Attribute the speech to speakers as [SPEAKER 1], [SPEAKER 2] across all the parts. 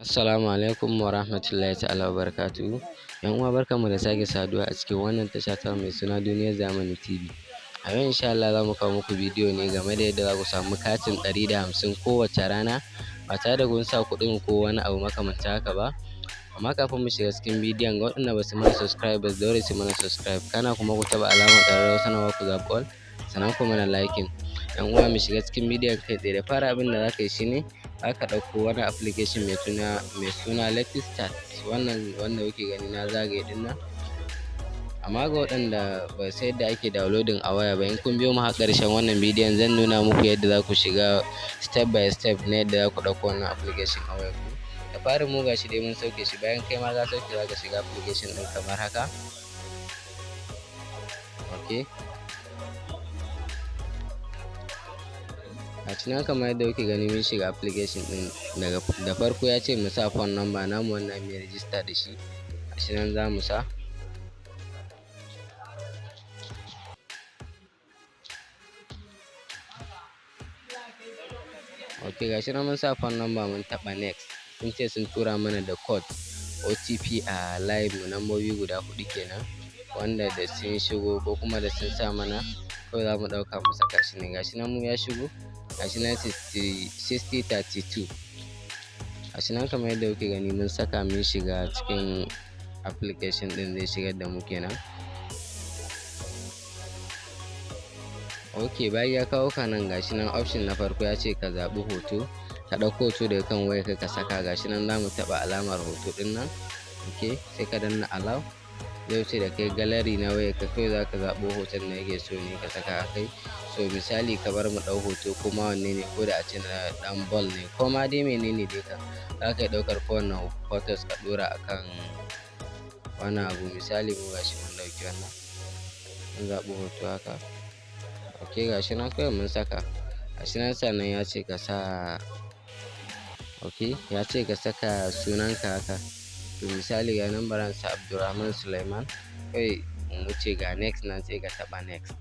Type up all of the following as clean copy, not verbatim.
[SPEAKER 1] Assalamu alaikum wa rahmatullahi ta'ala wa barakatuhu. Yan uwa barkanmu da sake saduwa a cikin wannan tasha ta mai suna Duniyar Zamani TV. A yau insha Allah za mu kawo muku bidiyo ne game da yadda za ku samu katin 150 kowace rana ba tare da kun sa kuɗin ko wani abu makamancin haka ba. Amma kafin mu shiga cikin bidiyon, ga waɗanda ba su mana subscribe ba su daure su mana subscribe, kana kuma ku taɓa alamar ƙararrawar sanarwa ku zaɓi all, sannan ku mana liking. Yan uwa mu shiga cikin bidiyon kai tsaye. Da fara abin da za ka yi shine aka ɗauko wani application mai suna latest chat, wannan wanda kuke gani na zagaye din nan. Amma ga waɗanda ba sai yadda ake downloading a waya ba, in kun biyo mu har ƙarshen wannan bidiyon zan nuna muku yadda za ku shiga step by step na yadda za ku ɗauko wannan application a wayar ku. Da fari mu gashi dai mun sauke shi, bayan kai ma ka sauke za ka shiga application ɗin kamar haka. Okay, a cikin kamar yadda kuke gani mun shiga application din. Da farko ya ce mu sa phone number namu wannan mai register da shi, gashi nan za mu sa. Ok, gashi nan mun sa phone number, mun taɓa next. Sun ce sun tura mana da code OTP a live mu, nambobi guda 4 kenan, wanda da sun shigo ko kuma da sun sa mana kawai za mu ɗauka mu saka shi ne. Gashi nan mu ya shigo, gashi nan 6032. Gashi nan kamar yadda kuke gani mun saka, mun shiga cikin application din, zai shigar da mu kenan. Ok, bayan ya kawo ka nan, gashi nan option na farko ya ce ka zaɓi hoto, ka ɗauko hoto daga kan wayarka ka saka. Gashi nan za mu taɓa alamar hoto din nan. Ok, sai ka danna allow. Zai wuce da kai gallery na wayarka, kawai za ka zaɓo hoton da yake so ne ka saka a kai. So misali ka bar mu ɗau hoto ko ma wanne ne, ko da a ce na ɗan ball ne ko ma dai menene dai ka za ka yi ɗaukar kowane photos ka ɗora akan wani abu. Misali mu gashi mun ɗauki wannan, mun zaɓi hoto haka. Ok, gashi nan kawai mun saka. Gashi nan sannan ya ce ka sa, ok ya ce ka saka sunanka haka. To misali ga nan baran sa Abdulrahman Suleiman, kawai mu wuce ga next nan sai ka taɓa next.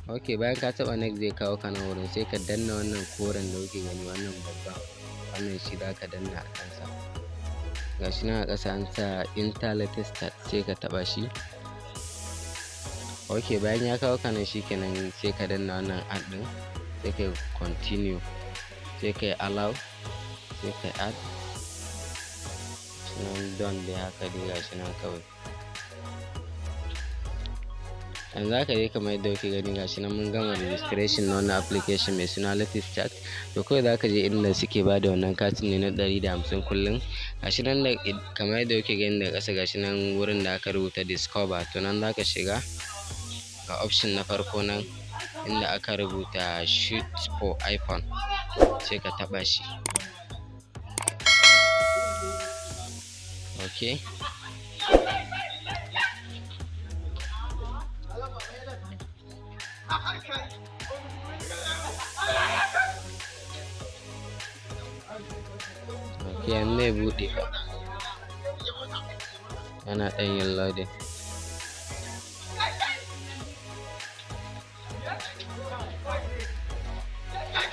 [SPEAKER 1] Ok, bayan ka taɓa next zai kawo ka nan wurin, sai ka danna wannan koren da kuke gani, wannan babba, wannan shi za ka danna a kansa. Gashi nan a ƙasa an sa latest chat, sai ka taɓa shi. Ok, bayan ya kawo ka nan shikenan sai ka danna wannan add ɗin, sai ka continue, sai ka allow, sai ka add. Nan don dai haka dai, gashi nan kawai. Yanzu haka dai kamar yadda kuke gani, gashi nan mun gama registration na wannan application mai suna latest chat. To kawai za ka je inda suke ba da wannan katin ne na 150 kullum. Gashi nan da kamar yadda kuke gani da ƙasa, gashi nan wurin da aka rubuta discover, to nan za ka shiga. Ga option na farko nan inda aka rubuta shoot for iPhone, sai ka taɓa shi. Ok, ok yanzu zai buɗe fa, yana ɗan yin loading.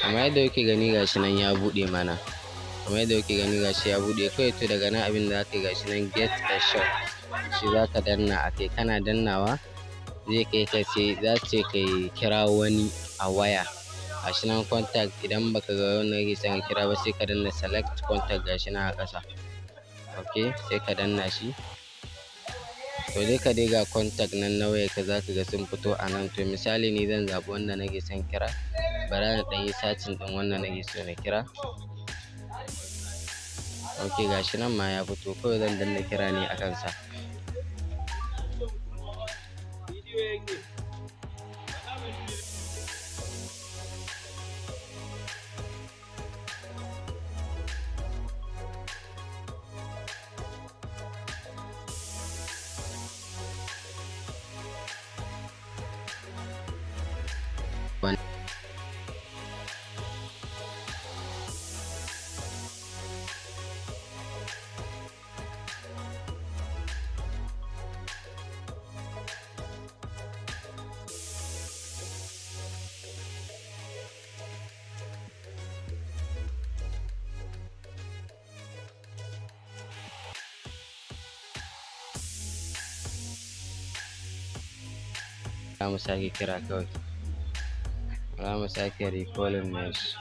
[SPEAKER 1] Kamar yadda kuke gani gashi nan ya buɗe mana, kamar yadda kuke gani gashi ya buɗe. Kawai to daga nan abin da za ka yi, gashi nan get a shot, shi za ka danna a kai. Kana dannawa zai kai ka, sai za su ce ka kira wani a waya. Gashi nan contact, idan baka ga wanda kake son kira ba sai ka danna select contact, gashi nan a ƙasa. Ok, sai ka danna shi. To dai ka dai ga contact nan na wayarka za ka ga sun fito a nan. To misali ni zan zaɓi wanda nake son kira, bari na ɗan yi searching ɗin wanda nake so na kira. Ok, gashi nan ma ya fito, kawai zan danna kira ne a kansa. za mu sake kira kawai, za mu sake recalling nashi.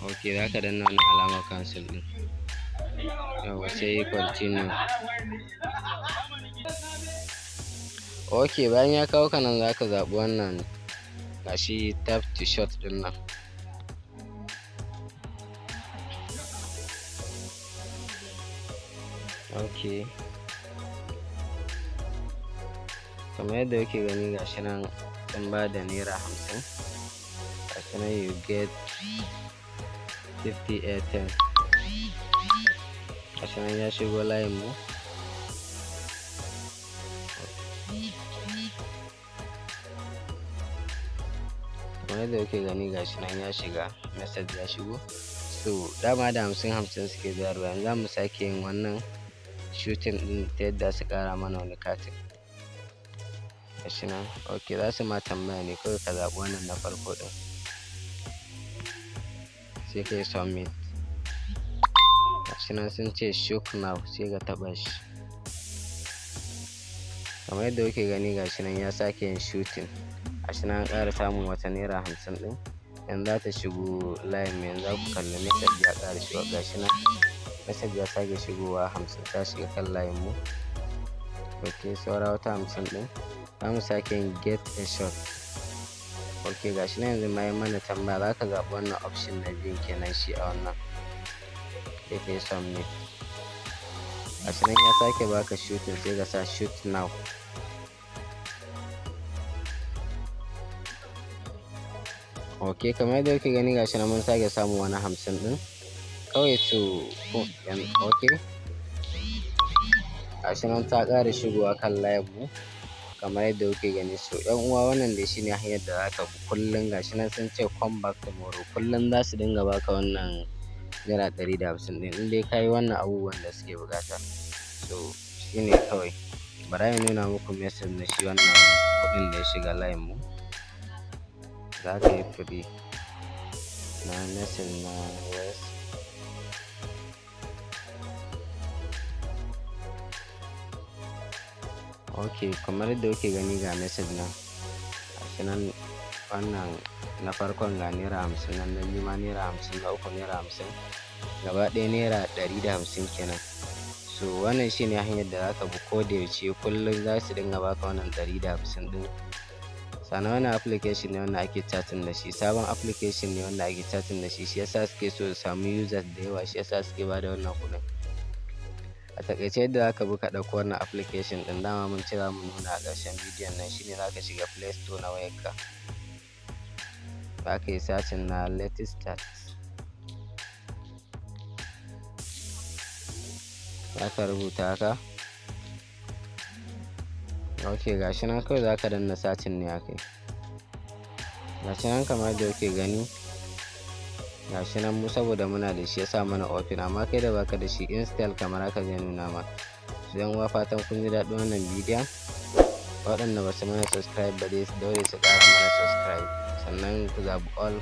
[SPEAKER 1] Ok, za ka danna wannan alamar cancel ɗin, yawa sai continue. Ok, bayan ya kawo ka nan za ka zaɓi wannan gashi tap to short ɗin nan. Ok, kamar yadda kuke gani gashi nan sun ba da naira 50, gashi nan you get 50 airtime, gashi nan ya shigo layin mu. Kamar yadda kuke gani gashi nan ya shiga, message ya shigo. So dama da 50 suke bayarwa, yanzu za mu sake yin wannan shooting din ta yadda su kara mana wani katin. Gashi nan, ok, za su ma tambaya ne kawai ka zaɓi wannan na farko din, sai ka yi submit. Gashi nan sun ce shook now, sai ka taɓa shi. Kamar yadda kuke gani gashi nan ya sake yin shooting, gashi nan an ƙara samun wata naira 50 din. Yanzu za ta shigo layin mu, yanzu za ku kalli message ya ƙara shigo, gashi nan message ya sake shigowa 50 ta shiga kan layin mu. Ok, saura wata 50 din, za mu sake yin get a shot. Ok, gashi nan yanzu ma yi mana tambaya, za ka zaɓi wannan option na biyun kenan shi a wannan, sai ka yi submit. Gashi nan ya sake baka shooting, sai ka sa shoot now. Ok, kamar yadda kuke gani gashi nan mun sake samu wani 50 din kawai to ok, gashi nan ta ƙara shigowa kan layin mu kamar yadda kuke gani. So yan uwa, wannan dai shine hanyar da zaka bi kullum. Gashi nan sun ce come back tomorrow, kullum za su dinga baka wannan naira 150 din in dai kayi wannan abubuwan da suke bukata. So shine kawai, bara ya nuna muku message na shi wannan kuɗin da ya shiga layin mu. Za ka yi free na message na west. Ok, kamar yadda kuke gani ga message nan, gashi nan wannan na farkon ga naira 50 nan, na biyu ma naira 50, na uku naira 50, gaba ɗaya naira 150 kenan. So wannan shine hanyar da zaka bi ko da yaushe, kullum za su dinga baka wannan 150 din. Sannan wannan application ne wanda ake chatting da shi, sabon application ne wanda ake chatting da shi, shi yasa suke so su samu users da yawa, shi yasa suke bada wannan kuɗin. A takaice yadda zaka bi ka ɗauko wannan application din, dama mun ce za mu nuna a ƙarshen bidiyon nan, shine zaka shiga Play Store na wayarka, zaka yi searching na latest start, zaka rubuta haka. Ok, gashi nan kawai zaka danna searching ne akai, gashi nan kamar yadda kuke gani. Gashi nan mu saboda muna da shi yasa mana open, amma kai da baka da shi install kamar haka zai nuna ma. So yan uwa, fatan kun ji daɗin wannan bidiyon. Waɗanda ba su mana subscribe ba dai su daure su ƙara mana subscribe, sannan ku zaɓi all,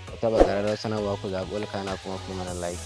[SPEAKER 1] ku taɓa ƙararrawar sanarwa, ku zaɓi all, kana kuma ku mana like.